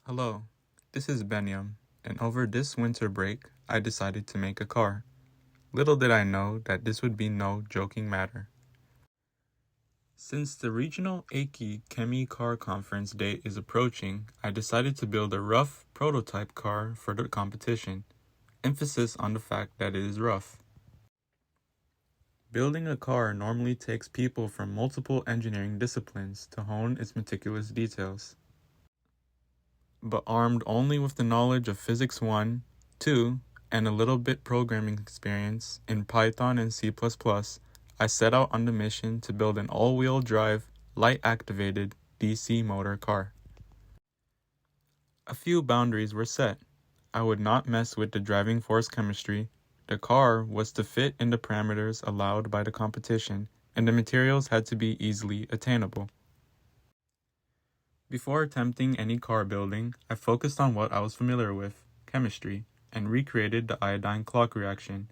Hello, this is Benyam, and over this winter break, I decided to make a car. Little did I know that this would be no joking matter. Since the regional Aki Chem-E car conference date is approaching, I decided to build a rough prototype car for the competition. Emphasis on the fact that it is rough. Building a car normally takes people from multiple engineering disciplines to hone its meticulous details. But armed only with the knowledge of Physics 1, 2, and a little bit programming experience in Python and C++, I set out on the mission to build an all-wheel drive, light-activated DC motor car. A few boundaries were set. I would not mess with the driving force chemistry. The car was to fit in the parameters allowed by the competition, and the materials had to be easily attainable. Before attempting any car building, I focused on what I was familiar with, chemistry, and recreated the iodine clock reaction.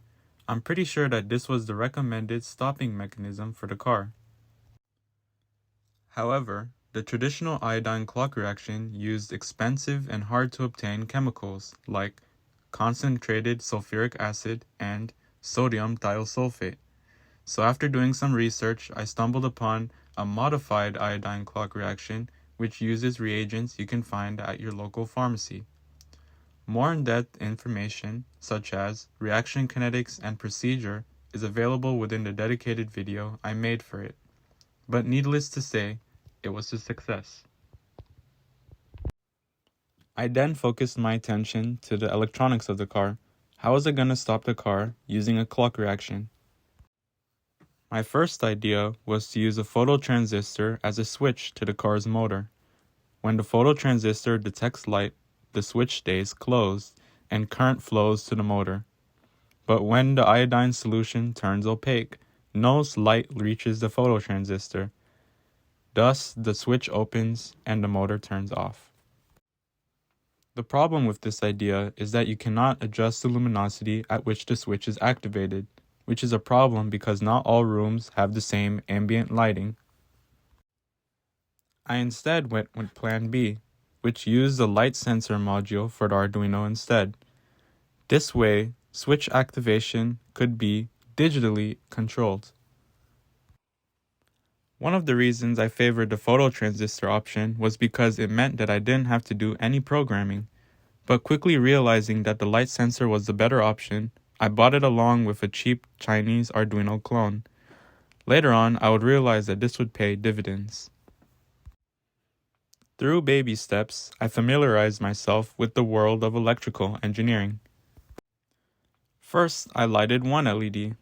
I'm pretty sure that this was the recommended stopping mechanism for the car. However, the traditional iodine clock reaction used expensive and hard-to-obtain chemicals like concentrated sulfuric acid and sodium thiosulfate. So after doing some research, I stumbled upon a modified iodine clock reaction which uses reagents you can find at your local pharmacy. More in-depth information, such as reaction kinetics and procedure, is available within the dedicated video I made for it. But needless to say, it was a success. I then focused my attention to the electronics of the car. How was I going to stop the car using a clock reaction? My first idea was to use a phototransistor as a switch to the car's motor. When the phototransistor detects light, the switch stays closed and current flows to the motor. But when the iodine solution turns opaque, no light reaches the phototransistor. Thus, the switch opens and the motor turns off. The problem with this idea is that you cannot adjust the luminosity at which the switch is activated, which is a problem because not all rooms have the same ambient lighting. I instead went with Plan B, which used the light sensor module for the Arduino instead. This way, switch activation could be digitally controlled. One of the reasons I favored the phototransistor option was because it meant that I didn't have to do any programming. But quickly realizing that the light sensor was the better option, I bought it along with a cheap Chinese Arduino clone. Later on, I would realize that this would pay dividends. Through baby steps, I familiarized myself with the world of electrical engineering. First, I lighted one LED,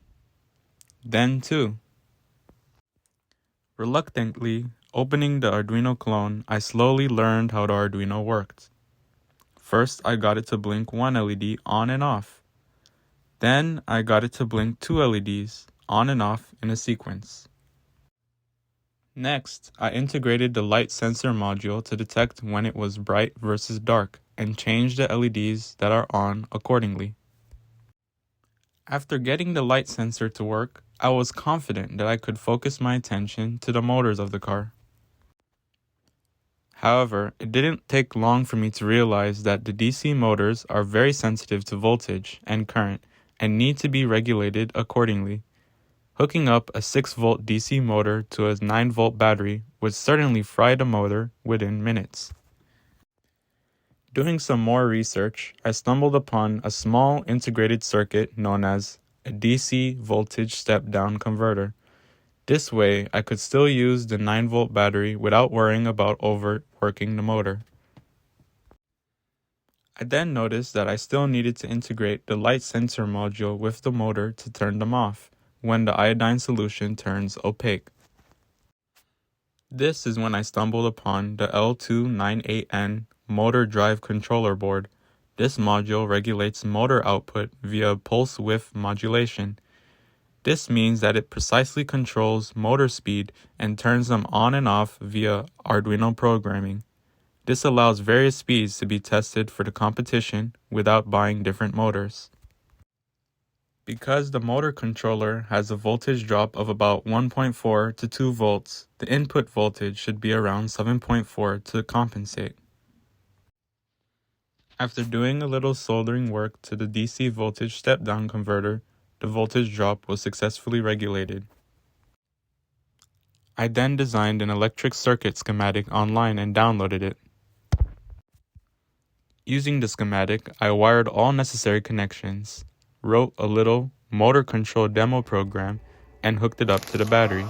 then two. Reluctantly opening the Arduino clone, I slowly learned how the Arduino worked. First, I got it to blink one LED on and off. Then, I got it to blink two LEDs on and off in a sequence. Next, I integrated the light sensor module to detect when it was bright versus dark and changed the LEDs that are on accordingly. After getting the light sensor to work, I was confident that I could focus my attention to the motors of the car. However, it didn't take long for me to realize that the DC motors are very sensitive to voltage and current and need to be regulated accordingly. Hooking up a 6-volt DC motor to a 9-volt battery would certainly fry the motor within minutes. Doing some more research, I stumbled upon a small integrated circuit known as a DC voltage step-down converter. This way, I could still use the 9-volt battery without worrying about overworking the motor. I then noticed that I still needed to integrate the light sensor module with the motor to turn them off when the iodine solution turns opaque. This is when I stumbled upon the L298N motor drive controller board. This module regulates motor output via pulse width modulation. This means that it precisely controls motor speed and turns them on and off via Arduino programming. This allows various speeds to be tested for the competition without buying different motors. Because the motor controller has a voltage drop of about 1.4 to 2 volts, the input voltage should be around 7.4 to compensate. After doing a little soldering work to the DC voltage step-down converter, the voltage drop was successfully regulated. I then designed an electric circuit schematic online and downloaded it. Using the schematic, I wired all necessary connections, wrote a little motor control demo program, and hooked it up to the battery.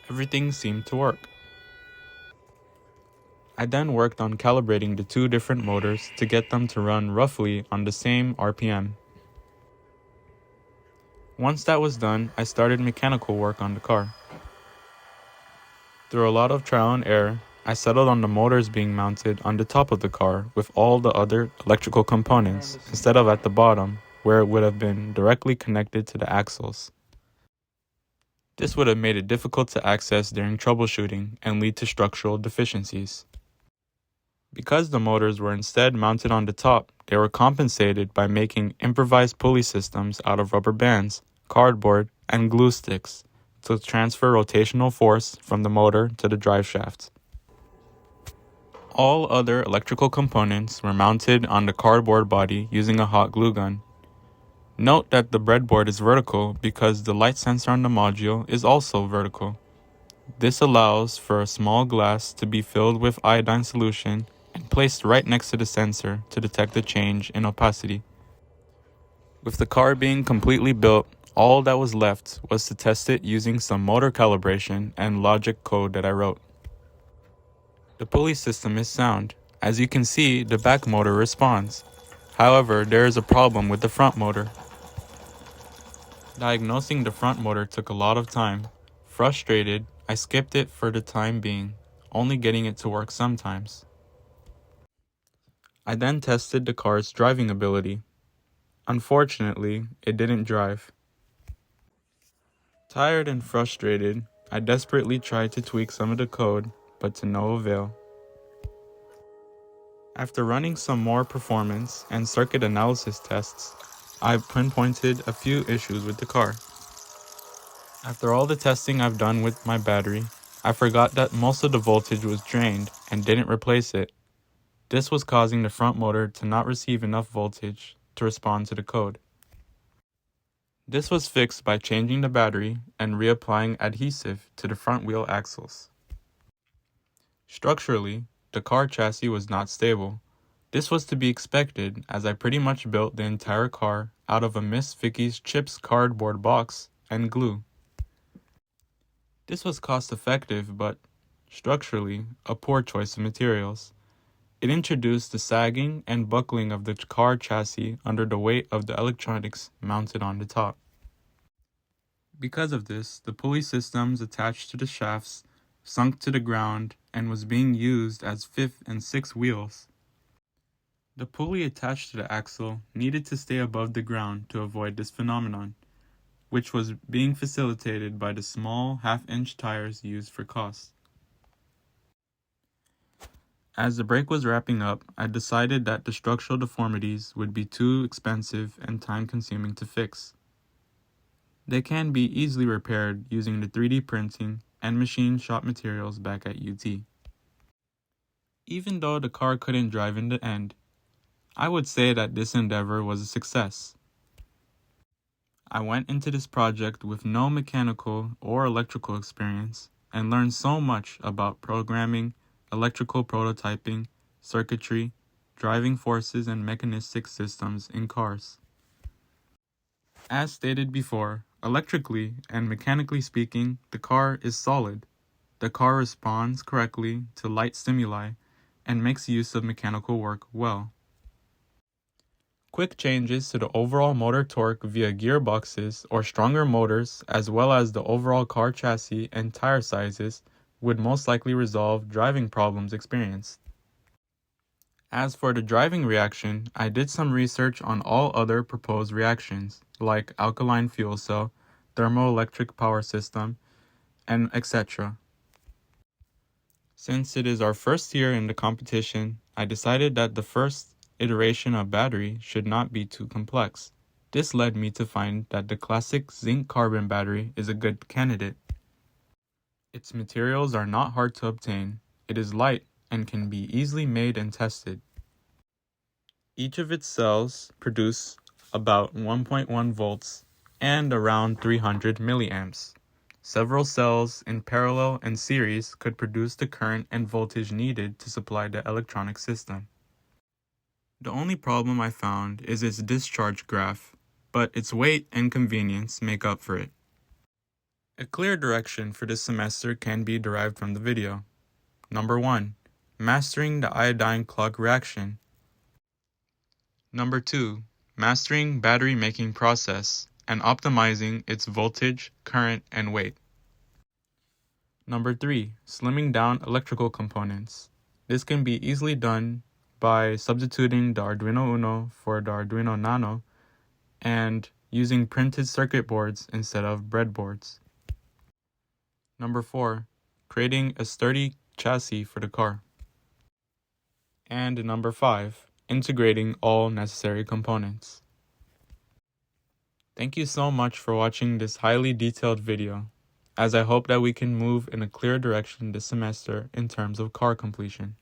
Everything seemed to work. I then worked on calibrating the two different motors to get them to run roughly on the same RPM. Once that was done, I started mechanical work on the car. Through a lot of trial and error, I settled on the motors being mounted on the top of the car with all the other electrical components instead of at the bottom, where it would have been directly connected to the axles. This would have made it difficult to access during troubleshooting and lead to structural deficiencies. Because the motors were instead mounted on the top, they were compensated by making improvised pulley systems out of rubber bands, cardboard, and glue sticks to transfer rotational force from the motor to the drive shaft. All other electrical components were mounted on the cardboard body using a hot glue gun. Note that the breadboard is vertical because the light sensor on the module is also vertical. This allows for a small glass to be filled with iodine solution and placed right next to the sensor to detect a change in opacity. With the car being completely built, all that was left was to test it using some motor calibration and logic code that I wrote. The pulley system is sound. As you can see, the back motor responds. However, there is a problem with the front motor. Diagnosing the front motor took a lot of time. Frustrated, I skipped it for the time being, only getting it to work sometimes. I then tested the car's driving ability. Unfortunately, it didn't drive. Tired and frustrated, I desperately tried to tweak some of the code, but to no avail. After running some more performance and circuit analysis tests, I pinpointed a few issues with the car. After all the testing I've done with my battery, I forgot that most of the voltage was drained and didn't replace it. This was causing the front motor to not receive enough voltage to respond to the code. This was fixed by changing the battery and reapplying adhesive to the front wheel axles. Structurally, the car chassis was not stable. This was to be expected as I pretty much built the entire car out of a Miss Vicky's Chips cardboard box and glue. This was cost effective, but structurally, a poor choice of materials. It introduced the sagging and buckling of the car chassis under the weight of the electronics mounted on the top. Because of this, the pulley systems attached to the shafts sunk to the ground and was being used as fifth and sixth wheels. The pulley attached to the axle needed to stay above the ground to avoid this phenomenon, which was being facilitated by the small half-inch tires used for cost. As the brake was wrapping up, I decided that the structural deformities would be too expensive and time-consuming to fix. They can be easily repaired using the 3D printing and machine shop materials back at UT. Even though the car couldn't drive in the end, I would say that this endeavor was a success. I went into this project with no mechanical or electrical experience and learned so much about programming, electrical prototyping, circuitry, driving forces, and mechanistic systems in cars. As stated before, electrically and mechanically speaking, the car is solid. The car responds correctly to light stimuli and makes use of mechanical work well. Quick changes to the overall motor torque via gearboxes or stronger motors, as well as the overall car chassis and tire sizes, would most likely resolve driving problems experienced. As for the driving reaction, I did some research on all other proposed reactions, like alkaline fuel cell, thermoelectric power system, and etc. Since it is our first year in the competition, I decided that the first iteration of battery should not be too complex. This led me to find that the classic zinc-carbon battery is a good candidate. Its materials are not hard to obtain, it is light, and can be easily made and tested. Each of its cells produce about 1.1 volts and around 300 milliamps. Several cells in parallel and series could produce the current and voltage needed to supply the electronic system. The only problem I found is its discharge graph, but its weight and convenience make up for it. A clear direction for this semester can be derived from the video. Number 1. Mastering the iodine clock reaction. Number 2. Mastering battery making process and optimizing its voltage, current, and weight. Number 3. Slimming down electrical components. This can be easily done by substituting the Arduino Uno for the Arduino Nano and using printed circuit boards instead of breadboards. Number 4. Creating a sturdy chassis for the car. And number 5. Integrating all necessary components. Thank you so much for watching this highly detailed video, as I hope that we can move in a clear direction this semester in terms of car completion.